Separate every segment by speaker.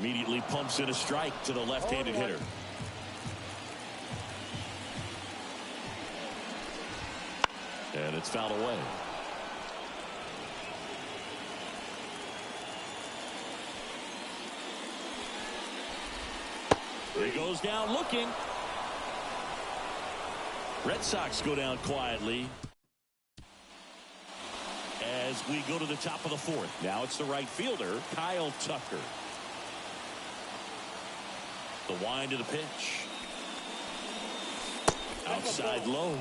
Speaker 1: Immediately pumps in a strike to the left-handed hitter. And it's fouled away. He goes down looking. Red Sox go down quietly. As we go to the top of the fourth. Now it's the right fielder, Kyle Tucker. The wind of the pitch. Outside low.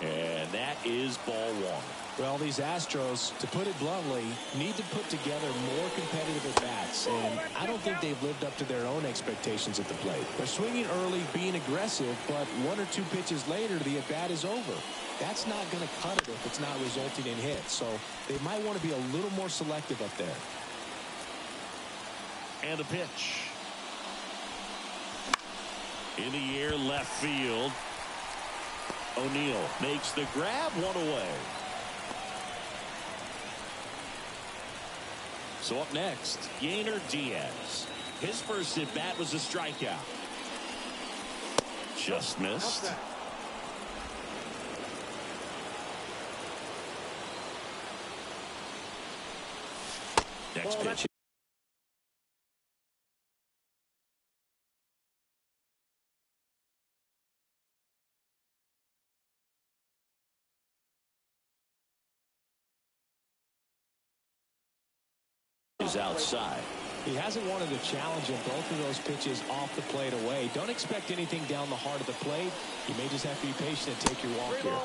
Speaker 1: And that is ball one.
Speaker 2: Well, these Astros, to put it bluntly, need to put together more competitive at-bats, and I don't think they've lived up to their own expectations at the plate. They're swinging early, being aggressive, but one or two pitches later, the at-bat is over. That's not going to cut it if it's not resulting in hits, so they might want to be a little more selective up there.
Speaker 1: And a pitch. In the air, left field. O'Neill makes the grab, one away. So up next, Yainer Diaz. His first at bat was a strikeout. Just missed. Next pitch. Is outside.
Speaker 2: He hasn't wanted to challenge in both of those pitches off the plate away. Don't expect anything down the heart of the plate. You may just have to be patient and take your walk here.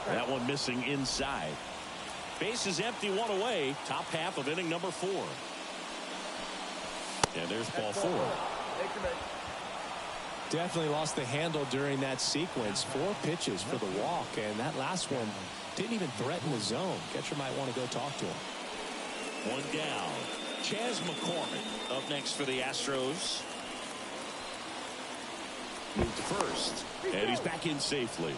Speaker 1: That one missing inside. Base is empty, one away. Top half of inning number 4. And there's ball 4.
Speaker 2: Definitely lost the handle during that sequence. 4 pitches for the walk, and that last one didn't even threaten the zone. Catcher might want to go talk to him.
Speaker 1: One down. Chas McCormick up next for the Astros. Moved to first, and he's back in safely.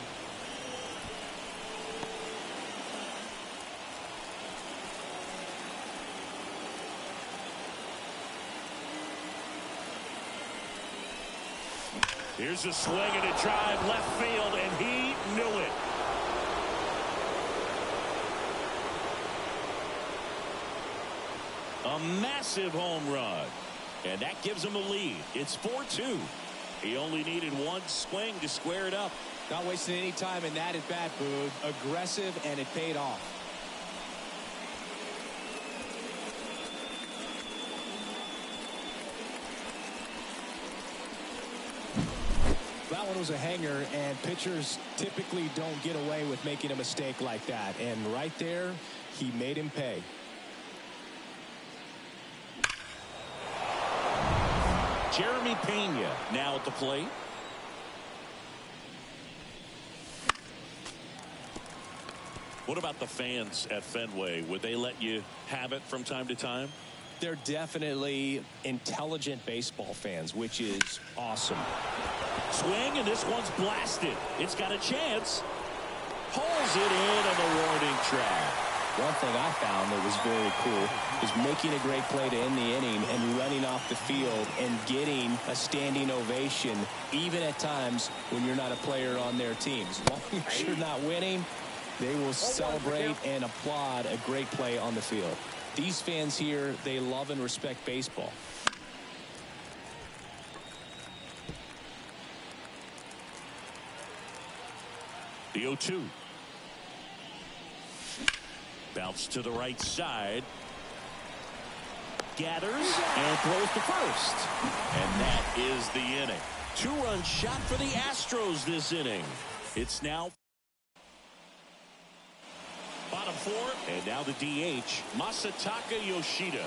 Speaker 1: Here's a swing and a drive left field, and he knew it. A massive home run, and that gives him a lead. It's 4-2. He only needed one swing to square it up.
Speaker 2: Not wasting any time in that at bat, Boog. Aggressive, and it paid off. That one was a hanger, and pitchers typically don't get away with making a mistake like that. And right there, he made him pay.
Speaker 1: Jeremy Pena now at the plate. What about the fans at Fenway? Would they let you have it from time to time?
Speaker 2: They're definitely intelligent baseball fans, which is awesome.
Speaker 1: Swing, and this one's blasted. It's got a chance. Pulls it in on the warning track.
Speaker 2: One thing I found that was very cool is making a great play to end the inning and running off the field and getting a standing ovation, even at times when you're not a player on their team. As long as you're not winning, they will celebrate and applaud a great play on the field. These fans here, they love and respect baseball.
Speaker 1: The 0-2. Bounce to the right side. Gathers and throws to first. And that is the inning. 2-run shot for the Astros this inning. It's now bottom 4. And now the DH, Masataka Yoshida.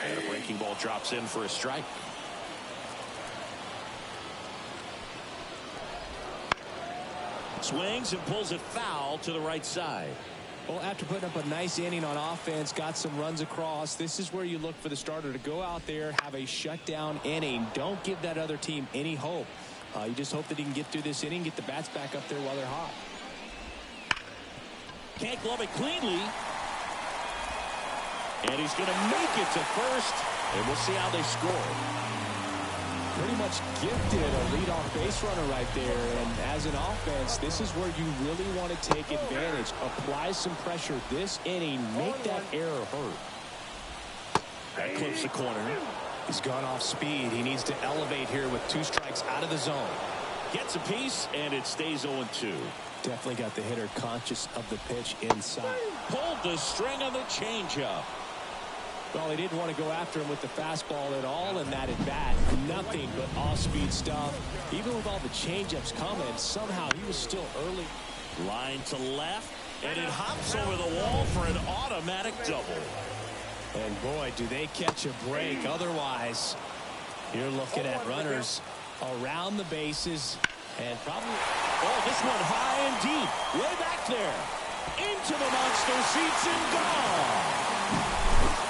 Speaker 1: And a breaking ball drops in for a strike. Swings and pulls it foul to the right side.
Speaker 2: Well, after putting up a nice inning on offense, got some runs across, this is where you look for the starter to go out there, have a shutdown inning. Don't give that other team any hope. You just hope that he can get through this inning, get the bats back up there while they're hot.
Speaker 1: Can't glove it cleanly. And he's going to make it to first, and we'll see how they score.
Speaker 2: Pretty much gifted a leadoff base runner right there, and as an offense, this is where you really want to take advantage. Apply some pressure this inning, make that error hurt.
Speaker 1: That clips the corner.
Speaker 2: He's gone off speed. He needs to elevate here with 2 strikes out of the zone.
Speaker 1: Gets a piece, and it stays 0-2.
Speaker 2: Definitely got the hitter conscious of the pitch inside.
Speaker 1: Pulled the string on the changeup.
Speaker 2: Well, he didn't want to go after him with the fastball at all in that at bat. Nothing but off-speed stuff. Even with all the changeups coming, somehow he was still early.
Speaker 1: Line to left, and it hops over the wall for an automatic double.
Speaker 2: And boy, do they catch a break. Otherwise, you're looking at runners around the bases and probably.
Speaker 1: Oh, this one high and deep, way back there, into the monster seats and gone.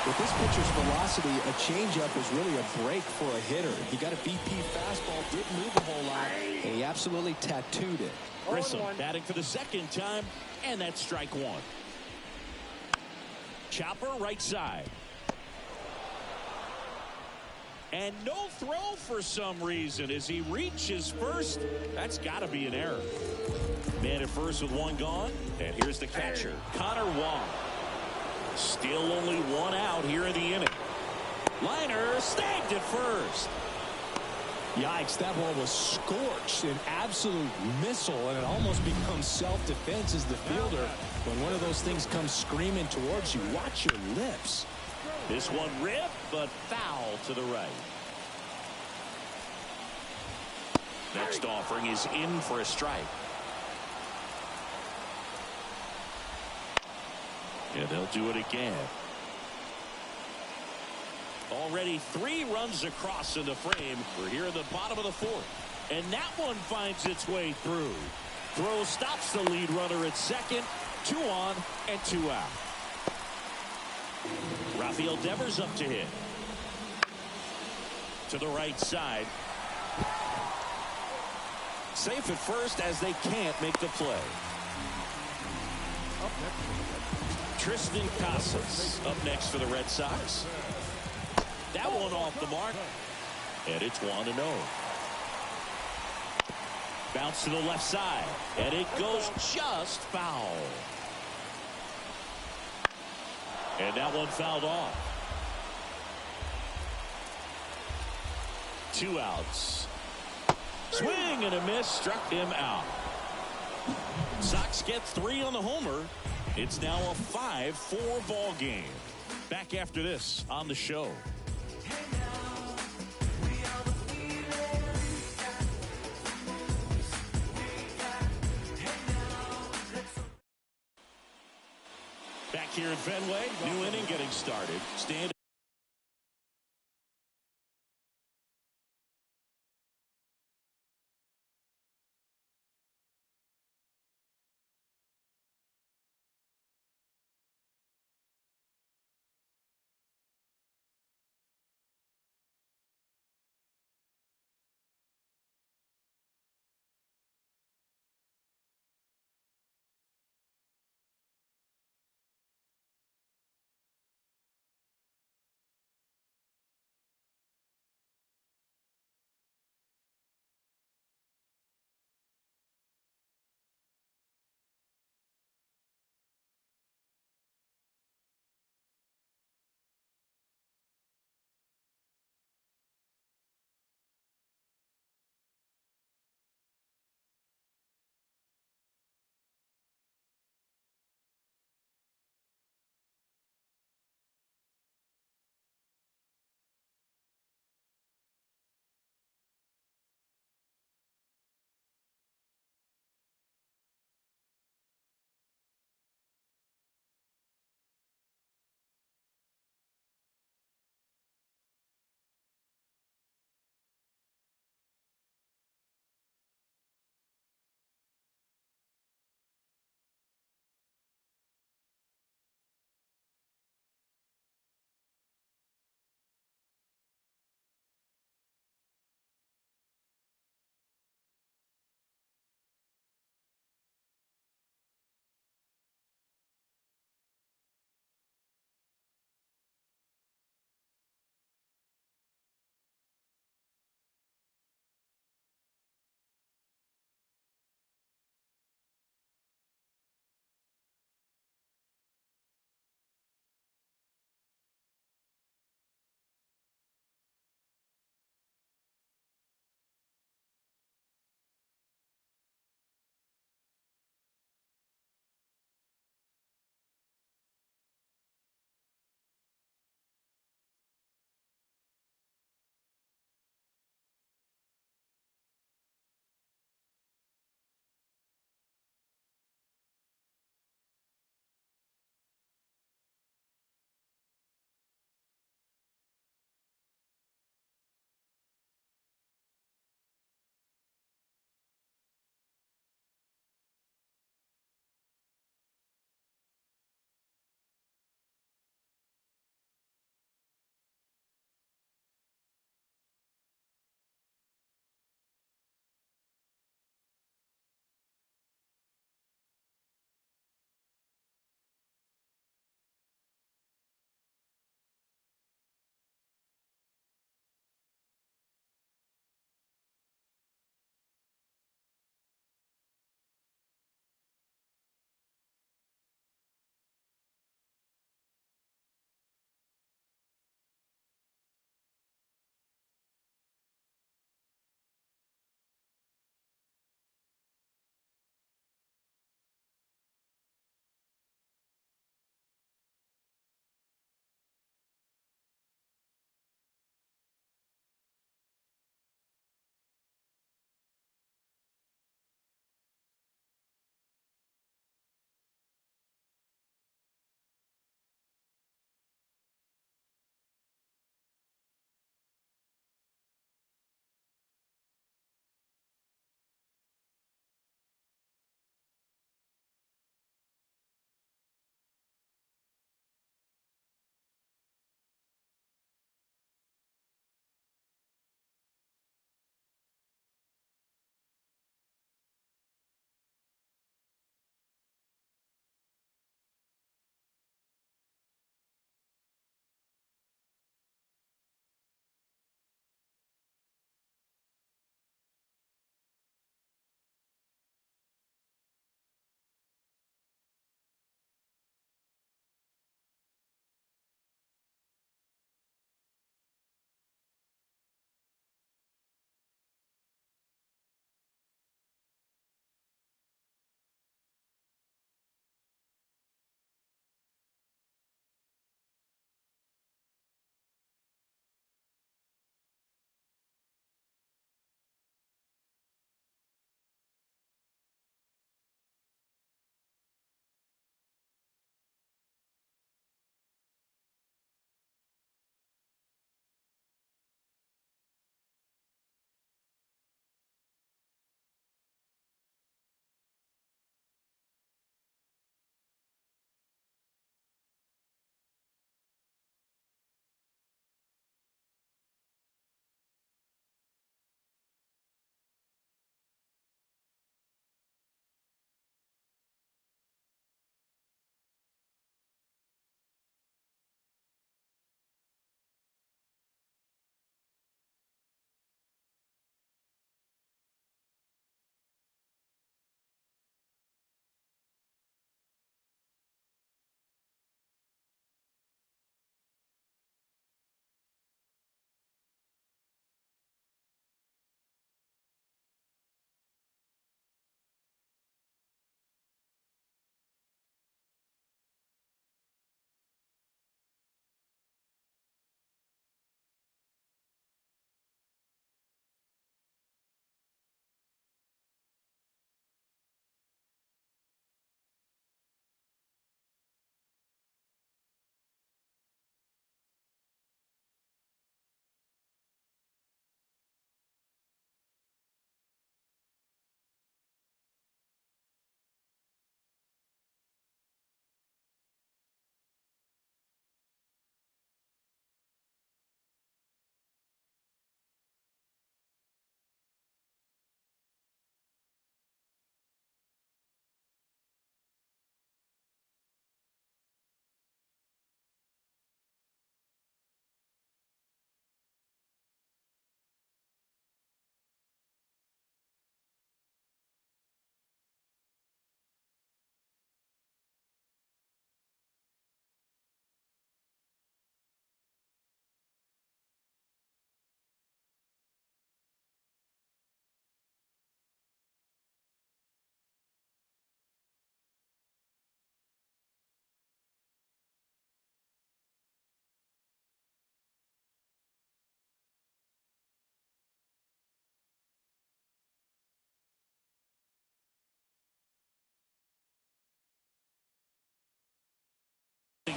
Speaker 2: With this pitcher's velocity, a changeup is really a break for a hitter. He got a BP fastball, didn't move a whole lot, and he absolutely tattooed it.
Speaker 1: Grissom batting for the second time, and that's strike 1. Chopper right side. And no throw for some reason as he reaches first. That's got to be an error. Man at first with 1 gone, and here's the catcher, Connor Wong. Still only 1 out here in the inning. Liner snagged at first.
Speaker 2: Yikes, that ball was scorched, an absolute missile, and it almost becomes self-defense as the fielder. When one of those things comes screaming towards you, watch your lips.
Speaker 1: This one ripped, but foul to the right. Next offering is in for a strike. And they'll do it again. Already 3 runs across in the frame. We're here in the bottom of the 4th. And that one finds its way through. Throw stops the lead runner at second. 2 on and 2 out. Rafael Devers up to hit. To the right side. Safe at first as they can't make the play. Tristan Casas up next for the Red Sox. That one off the mark. And it's 1-0. Bounce to the left side. And it goes just foul. And that one fouled off. 2 outs. Swing and a miss, struck him out. Sox get 3 on the homer. It's now a 5-4 ball game. Back after this on the show. Back here at Fenway, new inning getting started. Stand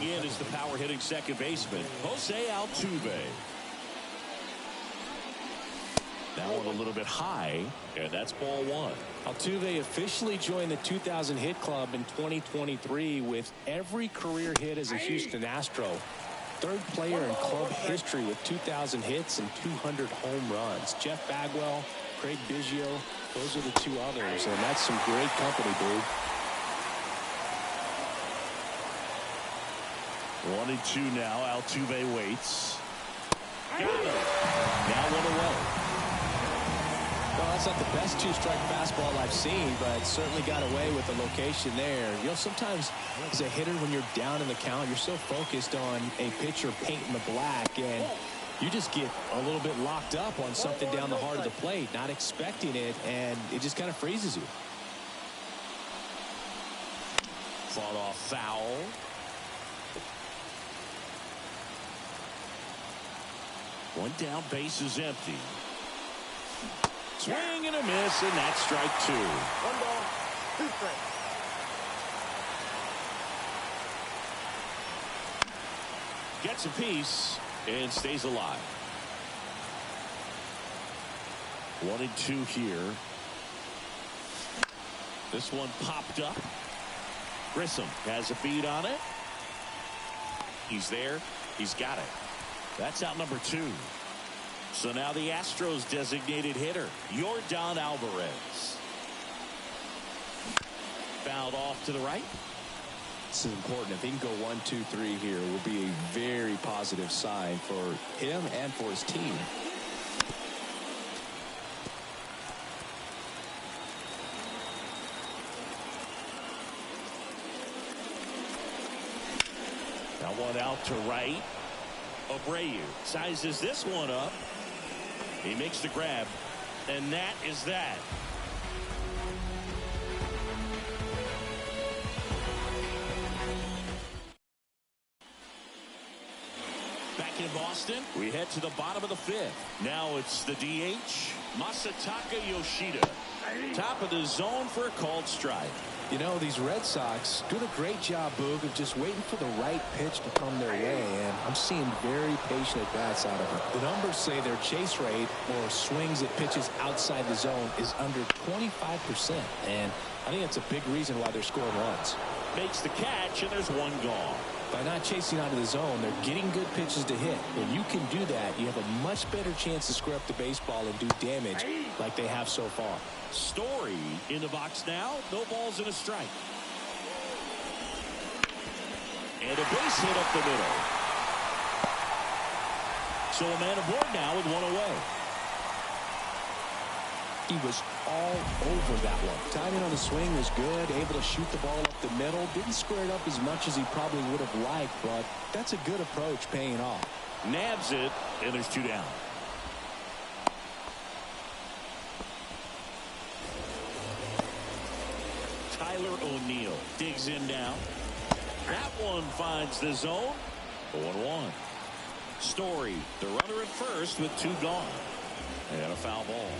Speaker 1: Stepping in is the power-hitting second baseman, Jose Altuve. That one a little bit high, and that's ball one.
Speaker 2: Altuve officially joined the 2000 hit club in 2023 with every career hit as a Houston Astro. Third player in club history with 2,000 hits and 200 home runs. Jeff Bagwell, Craig Biggio, those are the two others, and that's some great company, dude.
Speaker 1: 1-2 now. Altuve waits. Got him. Now one away.
Speaker 2: Well, that's not the best two-strike fastball I've seen, but certainly got away with the location there. You know, sometimes as a hitter, when you're down in the count, you're so focused on a pitcher painting the black, and you just get a little bit locked up on something down the heart of the plate, not expecting it, and it just kind of freezes you.
Speaker 1: Fought off foul. One down, base is empty. Swing and a miss, and that's strike two.
Speaker 3: 1 ball, 2 strikes.
Speaker 1: Gets a piece and stays alive. 1-2 here. This one popped up. Grissom has a beat on it. He's there. He's got it. That's out number 2. So now the Astros designated hitter, Yordan Alvarez. Fouled off to the right.
Speaker 2: This is important. If he can go 1, 2, 3 here, it will be a very positive sign for him and for his team.
Speaker 1: Now one out to right. Abreu sizes this one up. He makes the grab, and that is that. Back in Boston, we head to the bottom of the 5th. Now it's the DH, Masataka Yoshida. Top of the zone for a called strike.
Speaker 2: You know, these Red Sox doing a great job, Boog, of just waiting for the right pitch to come their way, and I'm seeing very patient at-bats out of them. The numbers say their chase rate, or swings at pitches outside the zone, is under 25%, and I think that's a big reason why they're scoring runs.
Speaker 1: Makes the catch, and there's one gone.
Speaker 2: By not chasing out of the zone, they're getting good pitches to hit. When you can do that, you have a much better chance to square up the baseball and do damage like they have so far.
Speaker 1: Story in the box now. No balls and a strike. And a base hit up the middle. So a man aboard now with one away.
Speaker 2: He was all over that one. Timing on the swing was good. Able to shoot the ball up the middle. Didn't square it up as much as he probably would have liked, but that's a good approach paying off.
Speaker 1: Nabs it, and there's 2 down. Tyler O'Neill digs in now. That one finds the zone. 0-1. Story, the runner at first with 2 gone. And a foul ball.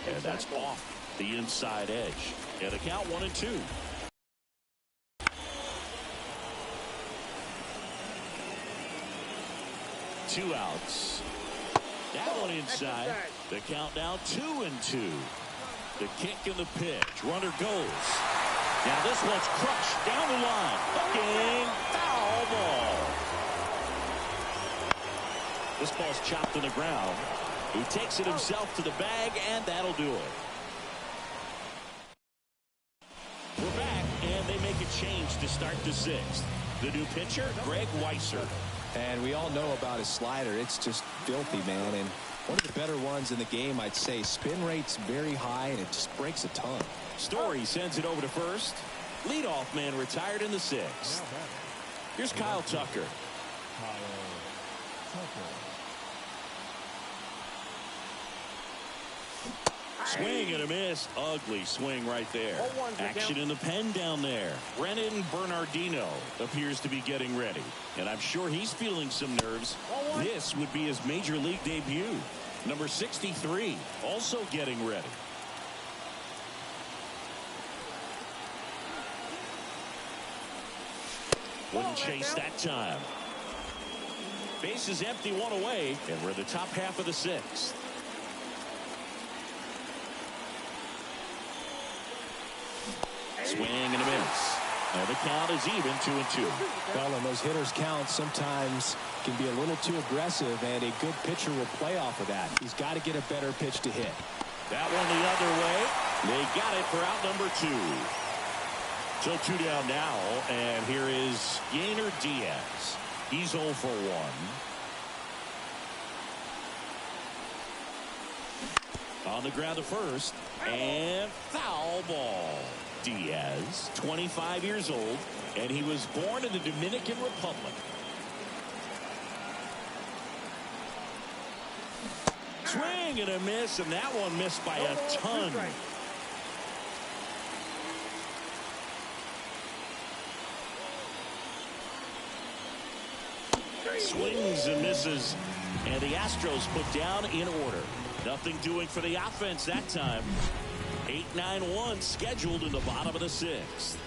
Speaker 1: And that's off the inside edge. And a count 1-2. Two outs. That one inside. The count now 2-2. The kick and the pitch. Runner goes. Now this one's crushed down the line. Hooking. Foul ball. This ball's chopped to the ground. He takes it himself to the bag, and that'll do it. We're back, and they make a change to start the 6th. The new pitcher, Greg Weisser.
Speaker 2: And we all know about his slider. It's just filthy, man. And one of the better ones in the game, I'd say. Spin rate's very high, and it just breaks a ton.
Speaker 1: Story sends it over to first. Leadoff man retired in the 6th. Here's Kyle Tucker. Swing and a miss. Ugly swing right there. Action in the pen down there. Brennan Bernardino appears to be getting ready. And I'm sure he's feeling some nerves. This would be his major league debut. Number 63 also getting ready. Wouldn't chase that time. Base is empty, one away, and we're in the top half of the sixth. Swing and a miss. And the count is even, 2-2.
Speaker 2: Well, and those hitters' counts sometimes can be a little too aggressive, and a good pitcher will play off of that. He's got to get a better pitch to hit.
Speaker 1: That one the other way. They got it for out number 2. So 2 down now, and here is Yainer Diaz. He's 0 for 1. On the ground to first, and foul ball. Diaz, 25 years old, and he was born in the Dominican Republic. Swing and a miss, and that one missed by a ton. Swings and misses, and the Astros put down in order. Nothing doing for the offense that time. 8-9-1 scheduled in the bottom of the sixth.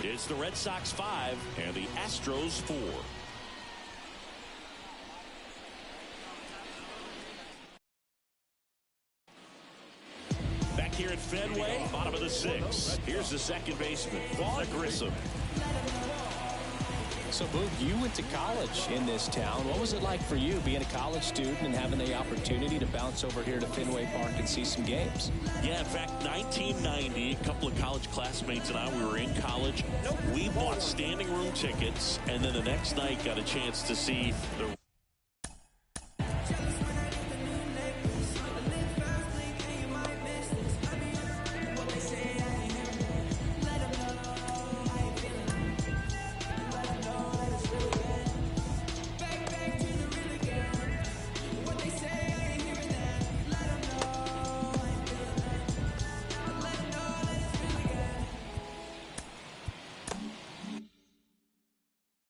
Speaker 1: It's the Red Sox 5 and the Astros 4. Back here at Fenway, bottom of the sixth. Here's the second baseman, Vaughn Grissom.
Speaker 2: So, Boog, you went to college in this town. What was it like for you being a college student and having the opportunity to bounce over here to Fenway Park and see some games?
Speaker 1: Yeah, in fact, 1990, a couple of college classmates and I, we were in college. We bought standing room tickets, and then the next night got a chance to see the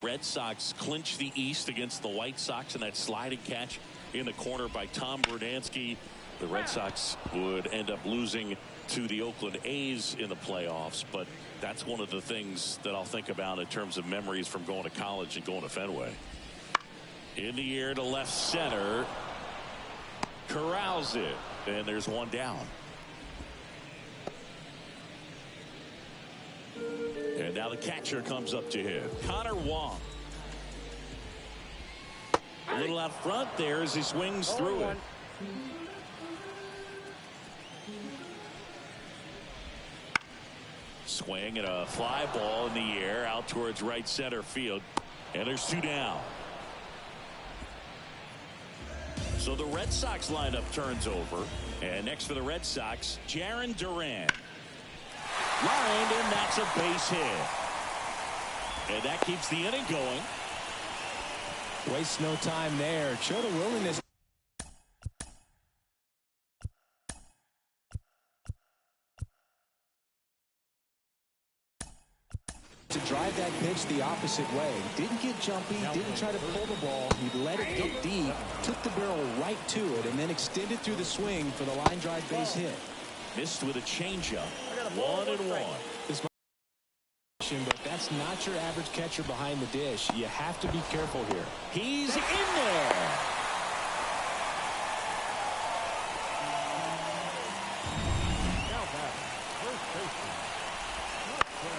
Speaker 1: Red Sox clinch the East against the White Sox in that sliding catch in the corner by Tom Verdansky. The Red Sox would end up losing to the Oakland A's in the playoffs, but that's one of the things that I'll think about in terms of memories from going to college and going to Fenway. In the air to left center. Corrals it, and there's one down. And now the catcher comes up to him. Connor Wong. A little out front there as he swings through it. Swing and a fly ball in the air out towards right center field. And there's 2 down. So the Red Sox lineup turns over. And next for the Red Sox, Jarren Duran. Lined, and that's a base hit. And that keeps the inning going.
Speaker 2: Waste no time there. Showed a willingness to drive that pitch the opposite way. Didn't get jumpy, didn't try to pull the ball. He let it get deep, took the barrel right to it, and then extended through the swing for the line drive base hit.
Speaker 1: Missed with a changeup. 1-1.
Speaker 2: This might, but that's not your average catcher behind the dish. You have to be careful here.
Speaker 1: He's in there.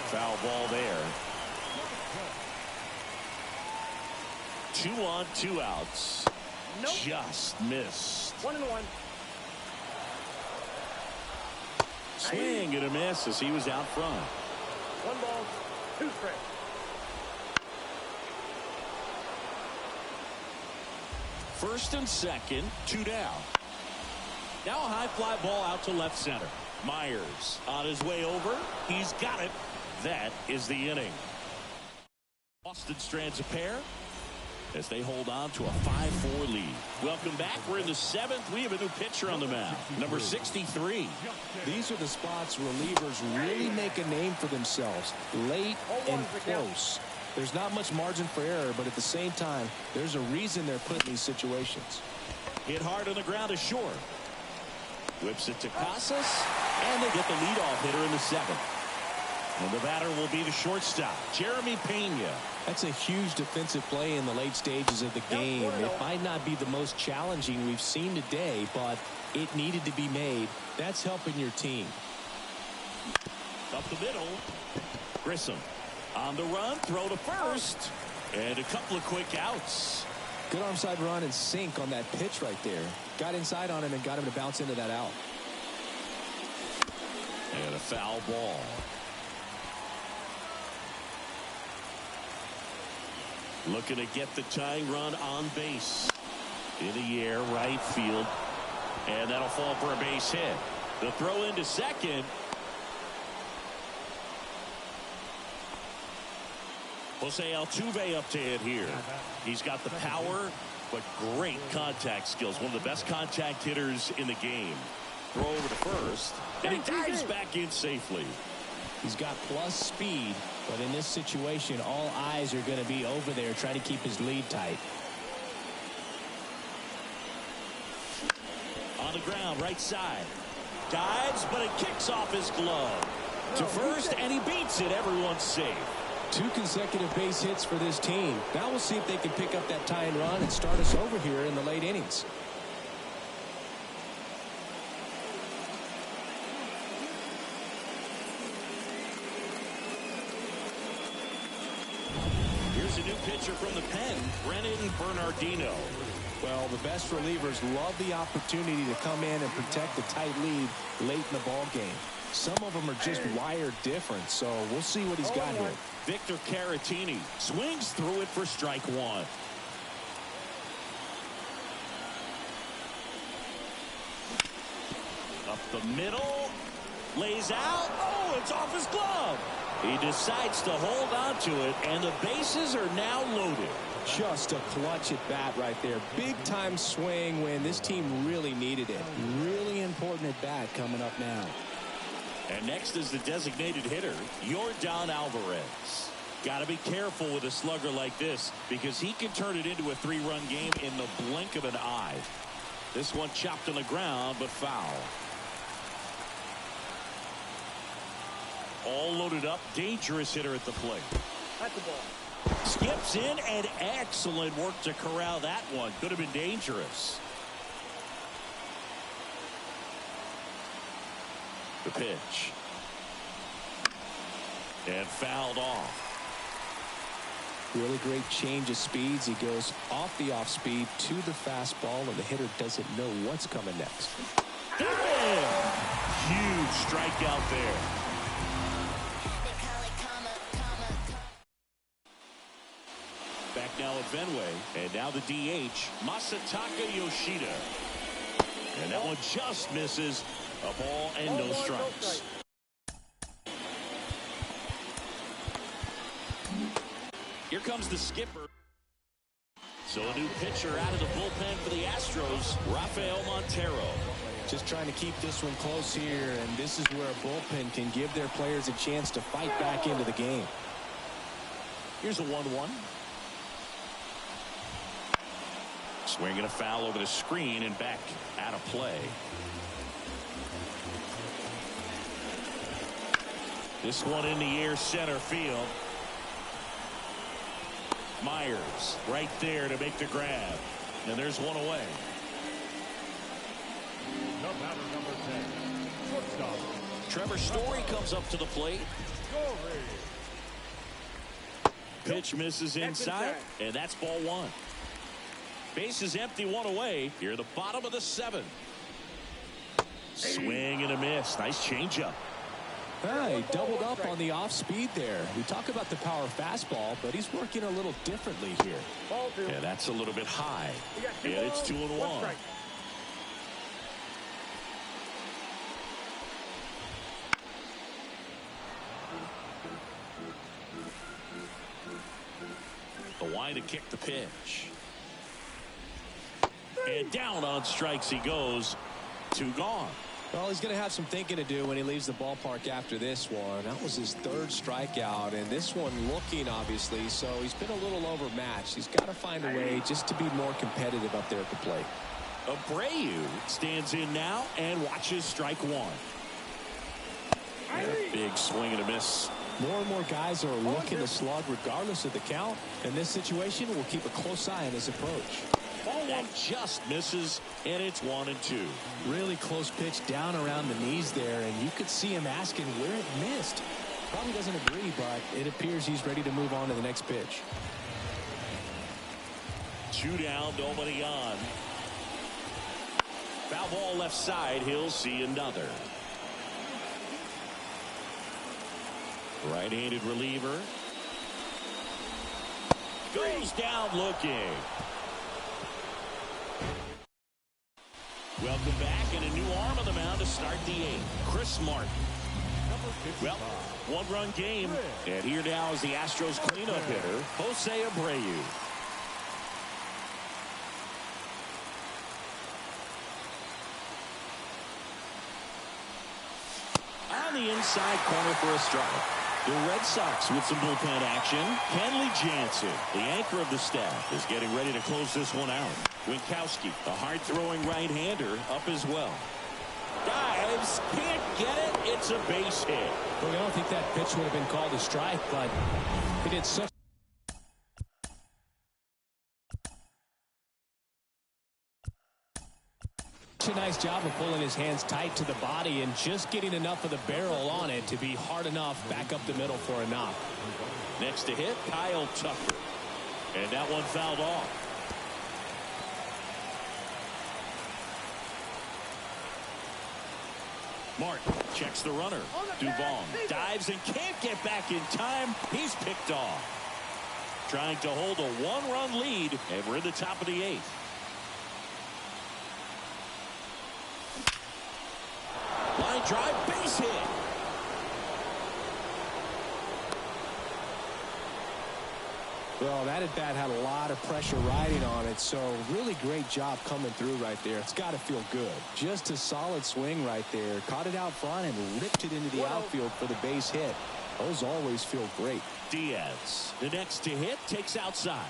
Speaker 1: Foul ball there. 2 on, 2 outs.
Speaker 3: Nope.
Speaker 1: Just missed.
Speaker 3: 1-1.
Speaker 1: Swing and a miss as he was out front.
Speaker 3: 1 ball, 2 strikes.
Speaker 1: First and second, 2 down. Now a high fly ball out to left center. Myers on his way over. He's got it. That is the inning. Boston strands a pair as they hold on to a 5-4 lead. Welcome back. We're in the 7th. We have a new pitcher on the mound, number 63.
Speaker 2: These are the spots relievers really make a name for themselves, late and close. There's not much margin for error, but at the same time, there's a reason they're put in these situations.
Speaker 1: Hit hard on the ground is short. Whips it to Casas, and they get the leadoff hitter in the 7th. And the batter will be the shortstop, Jeremy Pena.
Speaker 2: That's a huge defensive play in the late stages of the game. It might not be the most challenging we've seen today, but it needed to be made. That's helping your team.
Speaker 1: Up the middle. Grissom on the run, throw to first, and a couple of quick outs.
Speaker 2: Good arm-side run and sink on that pitch right there. Got inside on him and got him to bounce into that out.
Speaker 1: And a foul ball. Looking to get the tying run on base. In the air, right field. And that'll fall for a base hit. The throw into second. Jose Altuve up to hit here. He's got the power, but great contact skills. One of the best contact hitters in the game. Throw over to first, and he dives back in safely.
Speaker 2: He's got plus speed, but in this situation, all eyes are going to be over there trying to keep his lead tight.
Speaker 1: On the ground, right side. Dives, but it kicks off his glove. To first, and he beats it. Everyone's safe.
Speaker 2: 2 consecutive base hits for this team. Now we'll see if they can pick up that tying run and start us over here in the late innings.
Speaker 1: Here's a new pitcher from the pen, Brennan Bernardino.
Speaker 2: Well, the best relievers love the opportunity to come in and protect the tight lead late in the ball game. Some of them are just wired different, so we'll see what he's got here.
Speaker 1: Victor Caratini swings through it for strike one. Up the middle, lays out. Oh, it's off his glove. He decides to hold on to it, and the bases are now loaded.
Speaker 2: Just a clutch at bat right there. Big time swing when this team really needed it. Really important at bat coming up now.
Speaker 1: And next is the designated hitter, Yordan Alvarez. Got to be careful with a slugger like this because he can turn it into a 3-run game in the blink of an eye. This one chopped on the ground, but foul. All loaded up, dangerous hitter at the plate.
Speaker 3: At the ball.
Speaker 1: Skips in, and excellent work to corral that one. Could have been dangerous. The pitch. And fouled off.
Speaker 2: Really great change of speeds. He goes off the off speed to the fastball, and the hitter doesn't know what's coming next.
Speaker 1: Damn! Huge strikeout there. Back now at Fenway, and now the DH, Masataka Yoshida. And that one just misses. A ball and no strikes. Here comes the skipper. So a new pitcher out of the bullpen for the Astros, Rafael Montero.
Speaker 2: Just trying to keep this one close here, and this is where a bullpen can give their players a chance to fight back into the game.
Speaker 1: Here's a 1-1. Swinging a foul over the screen and back out of play. This one in the air, center field. Myers right there to make the grab. And there's one away.
Speaker 3: The batter, number 10, shortstop.
Speaker 1: Trevor Story comes up to the plate.
Speaker 3: Story.
Speaker 1: Pitch misses inside, and that's ball one. Base is empty, one away. Here, the bottom of the 7th. Swing and a miss. Nice changeup.
Speaker 2: He doubled up on the off speed there. We talk about the power fastball, but he's working a little differently here.
Speaker 1: Yeah, that's a little bit high. And it's 2-1. The line to kick the pitch. And down on strikes he goes. 2 gone.
Speaker 2: Well, he's going to have some thinking to do when he leaves the ballpark after this one. That was his 3rd strikeout, and this one looking, obviously, so he's been a little overmatched. He's got to find a way just to be more competitive up there at the plate.
Speaker 1: Abreu stands in now and watches strike one. And a big swing and a miss
Speaker 2: More and more guys are looking to slug regardless of the count. In this situation, we'll keep a close eye on his approach.
Speaker 1: Ball one just misses, and it's 1-2.
Speaker 2: Really close pitch down around the knees there, and you could see him asking where it missed. Probably doesn't agree, but it appears he's ready to move on to the next pitch.
Speaker 1: 2 down, nobody on. Foul ball left side. He'll see another. Right-handed reliever. Goes down looking. Welcome back, and a new arm on the mound to start the 8th. Chris Martin. Well, 1-run game, and here now is the Astros cleanup hitter, Jose Abreu. On the inside corner for a strike. The Red Sox with some bullpen action. Kenley Jansen, the anchor of the staff, is getting ready to close this one out. Winkowski, a hard-throwing right-hander, up as well. Dives, can't get it. It's a base hit.
Speaker 2: Well, I don't think that pitch would have been called a strike, but he did such a nice job of pulling his hands tight to the body and just getting enough of the barrel on it to be hard enough back up the middle for a knock.
Speaker 1: Next to hit, Kyle Tucker. And that one fouled off. Martin checks the runner. Duvall dives and can't get back in time. He's picked off. Trying to hold a 1-run lead, and we're in the top of the 8th. Line drive, base hit.
Speaker 2: Well, that at bat had a lot of pressure riding on it, so really great job coming through right there. It's got to feel good. Just a solid swing right there. Caught it out front and ripped it into the outfield for the base hit. Those always feel great.
Speaker 1: Diaz, the next to hit, takes outside.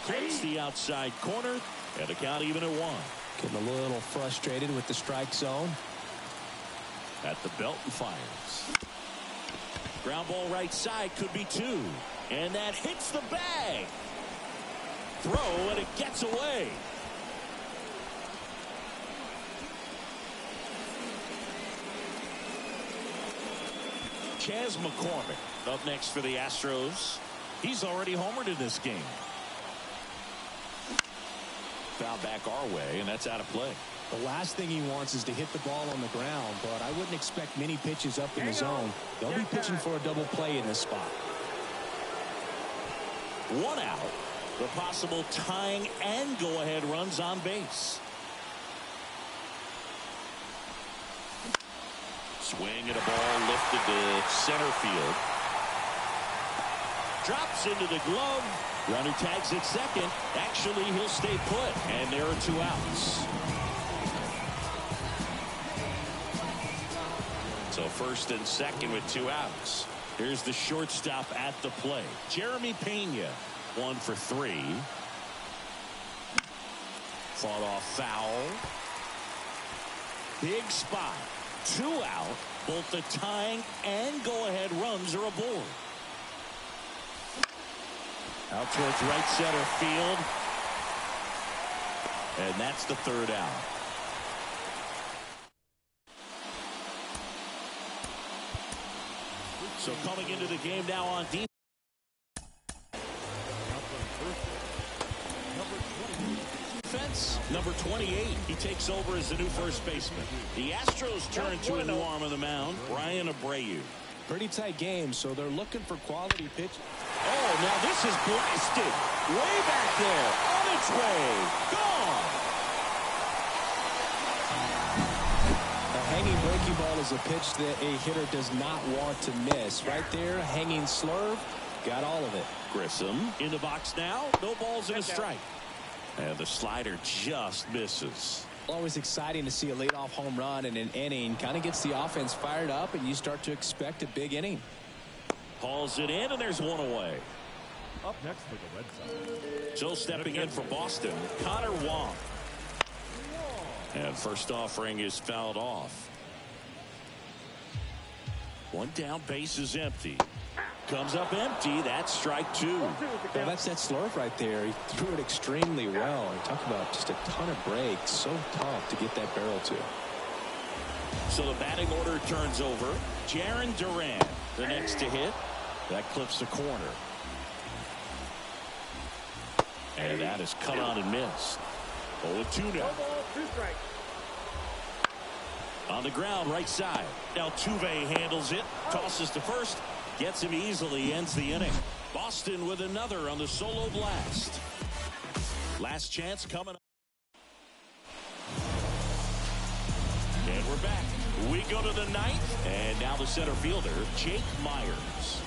Speaker 1: Clears the outside corner, and the count even at 1.
Speaker 2: Getting a little frustrated with the strike zone.
Speaker 1: At the belt and fires. Ground ball right side, could be 2. And that hits the bag. Throw, and it gets away. Chas McCormick up next for the Astros. He's already homered in this game. Foul back our way, and that's out of play.
Speaker 2: The last thing he wants is to hit the ball on the ground, but I wouldn't expect many pitches up in the zone. They'll be pitching for a double play in this spot.
Speaker 1: 1 out. The possible tying and go-ahead runs on base. Swing and a ball lifted to center field. Drops into the glove. Runner tags at second. Actually, he'll stay put, and there are 2 outs. So first and second with 2 outs. Here's the shortstop at the plate. Jeremy Pena, 1 for 3. Fought off foul. Big spot. 2 out. Both the tying and go-ahead runs are aboard. Out towards right center field. And that's the 3rd out. So coming into the game now on defense, number 28. He takes over as the new first baseman. The Astros turn to a new arm on the mound, Bryan Abreu.
Speaker 2: Pretty tight game, so they're looking for quality pitch.
Speaker 1: Oh, now this is blasted. Way back there. On its way. Gone.
Speaker 2: A hanging breaking ball is a pitch that a hitter does not want to miss. Right there, hanging slurve, got all of it.
Speaker 1: Grissom in the box now. No balls and a strike. And the slider just misses.
Speaker 2: Always exciting to see a leadoff home run in an inning. Kind of gets the offense fired up, and you start to expect a big inning.
Speaker 1: Hauls it in, and there's 1 away.
Speaker 3: Up next for the Red Sox.
Speaker 1: So stepping in for Boston, Connor Wong. And first offering is fouled off. One down, base is empty. Comes up empty. That's strike two.
Speaker 2: Yeah, that's that slurve right there. He threw it extremely well. And talk about just a ton of breaks. So tough to get that barrel to.
Speaker 1: So the batting order turns over. Jarren Duran, the next to hit. That clips the corner. And that is cut on and missed. 0-2 now. On the ground, right side. Altuve handles it. Tosses to first. Gets him easily. Ends the inning. Boston with another on the solo blast. Last chance coming up. And we're back. We go to the ninth. And now the center fielder, Jake Myers.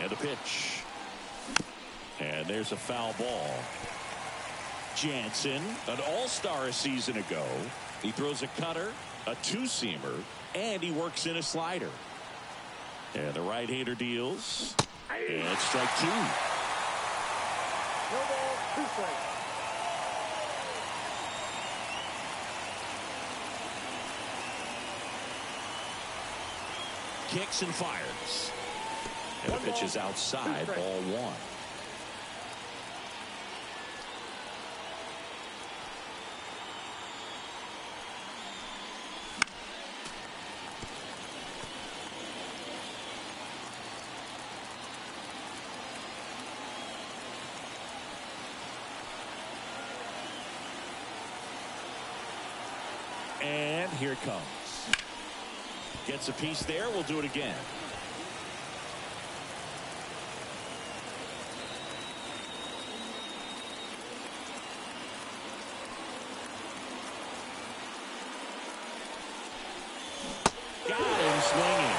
Speaker 1: And the pitch. And there's a foul ball. Jansen, an all-star a season ago. He throws a cutter, a two-seamer, and he works in a slider. And the right-hander deals. And strike two.
Speaker 4: No ball, 2 strikes.
Speaker 1: Kicks and fires. And the pitch is outside, ball one. And here it comes. Gets a piece there. We'll do it again. Got him swinging.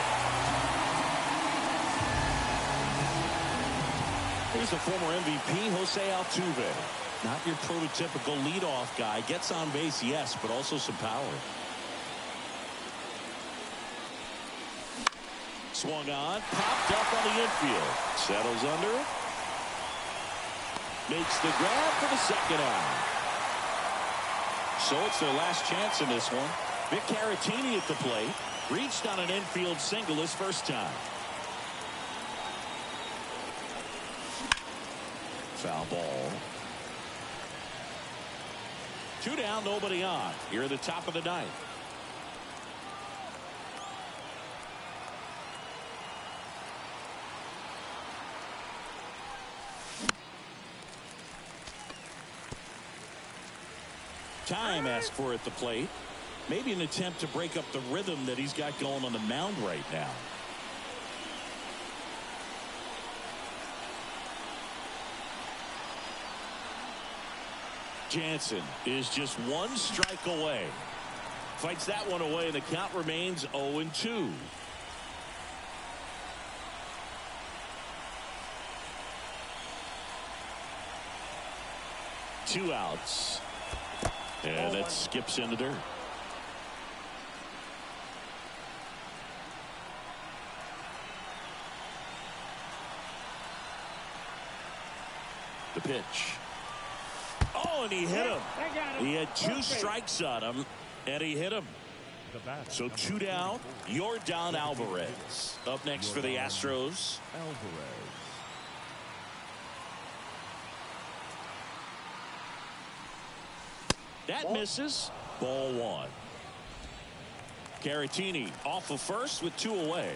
Speaker 1: Here's the former MVP, Jose Altuve. Not your prototypical leadoff guy. Gets on base, yes, but also some power. Swung on, popped up on the infield. Settles under it. Makes the grab for the second out. So it's their last chance in this one. Vic Caratini at the plate. Reached on an infield single his first time. Foul ball. 2 down, nobody on. Here at the top of the ninth. Time asked for at the plate. Maybe an attempt to break up the rhythm that he's got going on the mound right now. Jansen is just 1 strike away. Fights that one away, and the count remains 0-2. Two outs. And that skips in the dirt. The pitch. Oh, and he hit him. He had 2 strikes on him, and he hit him. So 2 down. Yordan Alvarez up next for the Astros. That misses. Ball 1. Caratini off of first with 2 away.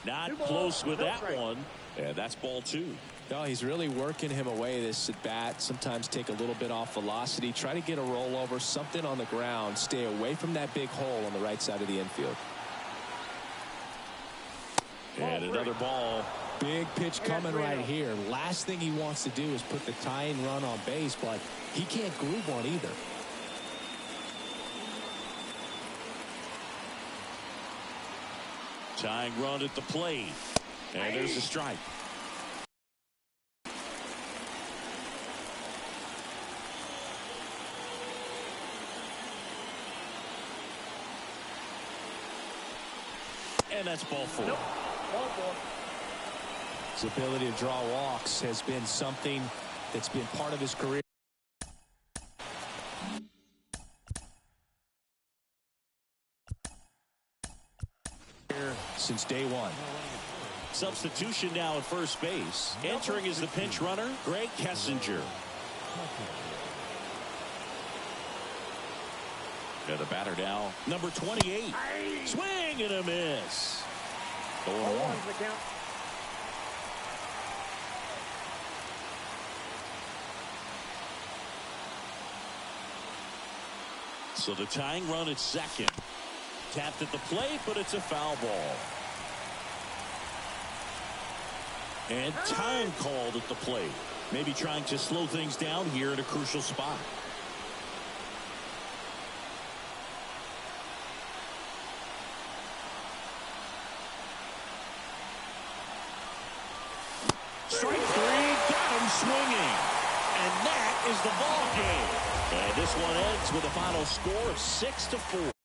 Speaker 1: Not close with that one. And that's ball 2.
Speaker 2: No, he's really working him away this at bat. Sometimes take a little bit off velocity. Try to get a rollover, something on the ground. Stay away from that big hole on the right side of the infield.
Speaker 1: And another ball.
Speaker 2: Big pitch coming right here. Last thing he wants to do is put the tying run on base, but he can't groove one either.
Speaker 1: Tying run at the plate. And there's a strike. And that's ball 4.
Speaker 4: Nope. Ball 4.
Speaker 2: His ability to draw walks has been something that's been part of his career since day one.
Speaker 1: Substitution now at first base. Entering is the pinch runner, Greg Kessinger. And the batter now, number 28. Swing and a miss. 0-1. So the tying run at second. Tapped at the plate, but it's a foul ball. And time called at the plate. Maybe trying to slow things down here at a crucial spot. Strike three, got him swinging. And that is the ball game. And this one ends with a final score of 6-4.